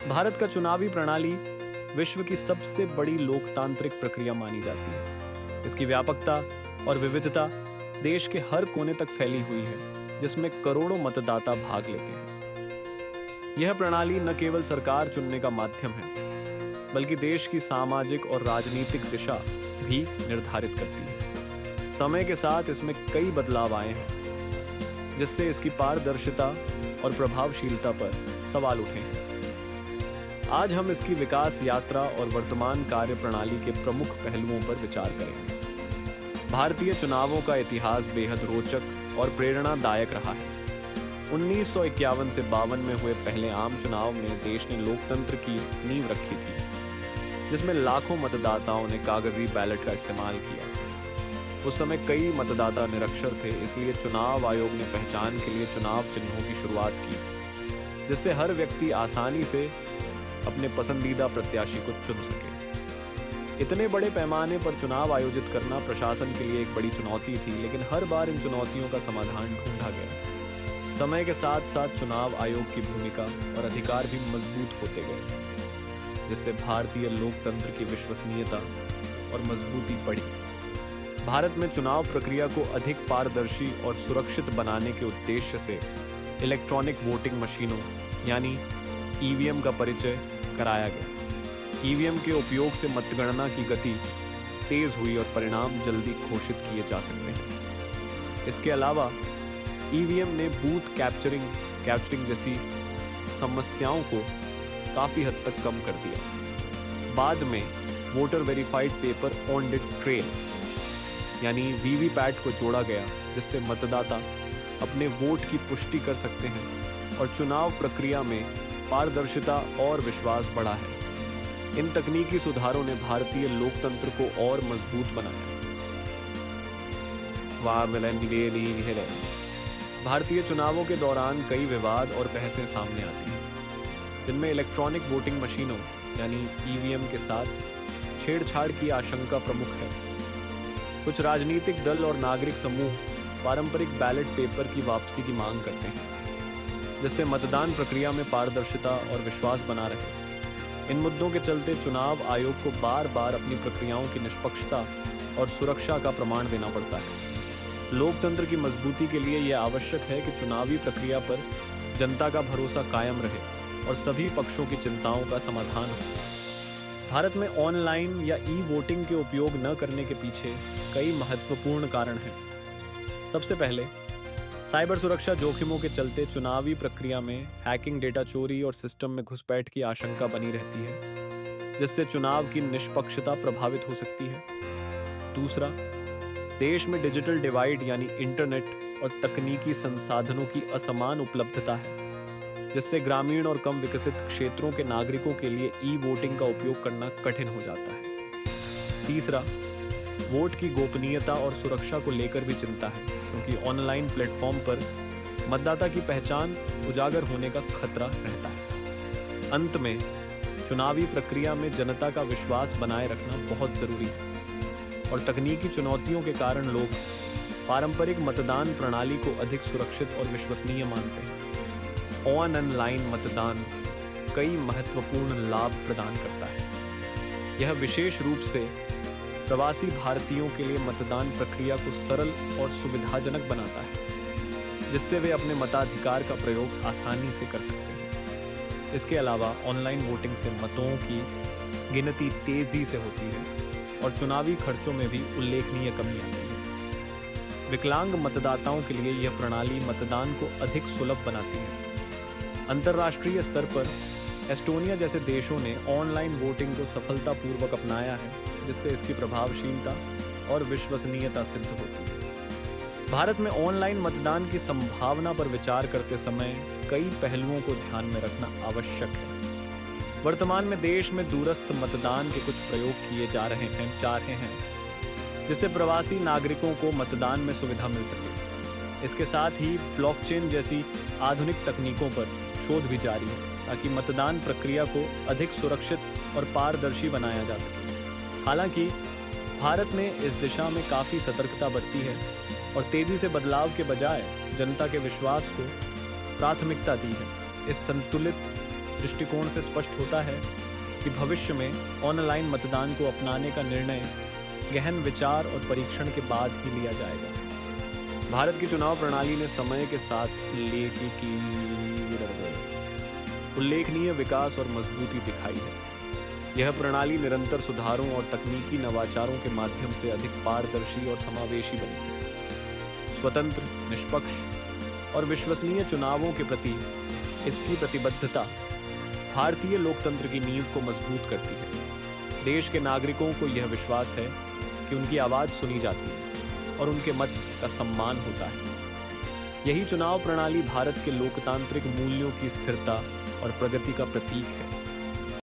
भारत का चुनावी प्रणाली विश्व की सबसे बड़ी लोकतांत्रिक प्रक्रिया मानी जाती है। इसकी व्यापकता और विविधता देश के हर कोने तक फैली हुई है, जिसमें करोड़ों मतदाता भाग लेते हैं। यह प्रणाली न केवल सरकार चुनने का माध्यम है, बल्कि देश की सामाजिक और राजनीतिक दिशा भी निर्धारित करती है। समय के साथ इसमें कई बदलाव आए हैं, जिससे इसकी पारदर्शिता और प्रभावशीलता पर सवाल उठे हैं। आज हम इसकी विकास यात्रा और वर्तमान कार्य प्रणाली के प्रमुख पहलुओं पर विचार करेंगे। भारतीय चुनावों का इतिहास बेहद रोचक और प्रेरणादायक रहा है। 1951 से 52 में हुए पहले आम चुनाव में देश ने लोकतंत्र की नींव रखी थी, जिसमें लाखों मतदाताओं ने कागजी बैलेट का इस्तेमाल किया। उस समय कई मतदाता निरक्षर थे, इसलिए चुनाव आयोग ने पहचान के लिए चुनाव चिन्हों की शुरुआत की, जिससे हर व्यक्ति आसानी से अपने पसंदीदा प्रत्याशी को चुन सके। इतने बड़े पैमाने पर चुनाव आयोजित करना प्रशासन के लिए एक बड़ी चुनौती थी, लेकिन हर बार इन चुनौतियों का समाधान ढूंढा गया। समय के साथ साथ चुनाव आयोग की भूमिका और अधिकार भी मजबूत होते गए, जिससे भारतीय लोकतंत्र की विश्वसनीयता और मजबूती बढ़ी। भारत में चुनाव प्रक्रिया को अधिक पारदर्शी और सुरक्षित बनाने के उद्देश्य से इलेक्ट्रॉनिक वोटिंग मशीनों यानी ईवीएम का परिचय कराया गया। ईवीएम के उपयोग से मतगणना की गति तेज हुई और परिणाम जल्दी घोषित किए जा सकते हैं। इसके अलावा ईवीएम ने बूथ कैप्चरिंग जैसी समस्याओं को काफी हद तक कम कर दिया। बाद में voter verified paper on the trail यानी वीवीपैट को जोड़ा गया, जिससे मतदाता अपने वोट की पुष्टि कर सकते हैं और चुनाव प्रक्रिया में पारदर्शिता और विश्वास बढ़ा है। इन तकनीकी सुधारों ने भारतीय लोकतंत्र को और मजबूत बनाया। भारतीय चुनावों के दौरान कई विवाद और बहसें सामने आती हैं, जिनमें इलेक्ट्रॉनिक वोटिंग मशीनों यानी ईवीएम के साथ छेड़छाड़ की आशंका प्रमुख है। कुछ राजनीतिक दल और नागरिक समूह पारंपरिक बैलेट पेपर की वापसी की मांग करते हैं, जिससे मतदान प्रक्रिया में पारदर्शिता और विश्वास बना रहे। इन मुद्दों के चलते चुनाव आयोग को बार बार अपनी प्रक्रियाओं की निष्पक्षता और सुरक्षा का प्रमाण देना पड़ता है। लोकतंत्र की मजबूती के लिए यह आवश्यक है कि चुनावी प्रक्रिया पर जनता का भरोसा कायम रहे और सभी पक्षों की चिंताओं का समाधान हो। भारत में ऑनलाइन या ई वोटिंग के उपयोग न करने के पीछे कई महत्वपूर्ण कारण हैं। सबसे पहले, साइबर सुरक्षा जोखिमों के चलते चुनावी प्रक्रिया में हैकिंग, डेटा चोरी और सिस्टम में घुसपैठ की आशंका बनी रहती है, जिससे चुनाव की निष्पक्षता प्रभावित हो सकती है। दूसरा, देश में डिजिटल डिवाइड यानी इंटरनेट और तकनीकी संसाधनों की असमान उपलब्धता है, जिससे ग्रामीण और कम विकसित क्षेत्रों के नागरिकों के लिए ई वोटिंग का उपयोग करना कठिन हो जाता है। तीसरा, वोट की गोपनीयता और सुरक्षा को लेकर भी चिंता है, क्योंकि ऑनलाइन प्लेटफॉर्म पर मतदाता की पहचान उजागर होने का खतरा रहता है। अंत में, चुनावी प्रक्रिया में जनता का विश्वास बनाए रखना बहुत जरूरी है और तकनीकी चुनौतियों के कारण लोग पारंपरिक मतदान प्रणाली को अधिक सुरक्षित और विश्वसनीय मानते हैं। ऑनलाइन मतदान कई महत्वपूर्ण लाभ प्रदान करता है। यह विशेष रूप से प्रवासी भारतीयों के लिए मतदान प्रक्रिया को सरल और सुविधाजनक बनाता है, जिससे वे अपने मताधिकार का प्रयोग आसानी से कर सकते हैं। इसके अलावा ऑनलाइन वोटिंग से मतों की गिनती तेजी से होती है और चुनावी खर्चों में भी उल्लेखनीय कमी आती है। विकलांग मतदाताओं के लिए यह प्रणाली मतदान को अधिक सुलभ बनाती है। अंतर्राष्ट्रीय स्तर पर एस्टोनिया जैसे देशों ने ऑनलाइन वोटिंग को सफलतापूर्वक अपनाया है, जिससे इसकी प्रभावशीलता और विश्वसनीयता सिद्ध होती है। भारत में ऑनलाइन मतदान की संभावना पर विचार करते समय कई पहलुओं को ध्यान में रखना आवश्यक है। वर्तमान में देश में दूरस्थ मतदान के कुछ प्रयोग किए जा रहे हैं, जिससे प्रवासी नागरिकों को मतदान में सुविधा मिल सके। इसके साथ ही ब्लॉकचेन जैसी आधुनिक तकनीकों पर शोध भी जारी है, ताकि मतदान प्रक्रिया को अधिक सुरक्षित और पारदर्शी बनाया जा सके। हालांकि भारत ने इस दिशा में काफ़ी सतर्कता बरती है और तेजी से बदलाव के बजाय जनता के विश्वास को प्राथमिकता दी है। इस संतुलित दृष्टिकोण से स्पष्ट होता है कि भविष्य में ऑनलाइन मतदान को अपनाने का निर्णय गहन विचार और परीक्षण के बाद ही लिया जाएगा। भारत की चुनाव प्रणाली ने समय के साथ उल्लेखनीय विकास और मजबूती दिखाई है। यह प्रणाली निरंतर सुधारों और तकनीकी नवाचारों के माध्यम से अधिक पारदर्शी और समावेशी बनी है। स्वतंत्र, निष्पक्ष और विश्वसनीय चुनावों के प्रति इसकी प्रतिबद्धता भारतीय लोकतंत्र की नींव को मजबूत करती है। देश के नागरिकों को यह विश्वास है कि उनकी आवाज़ सुनी जाती है और उनके मत का सम्मान होता है। यही चुनाव प्रणाली भारत के लोकतांत्रिक मूल्यों की स्थिरता और प्रगति का प्रतीक है।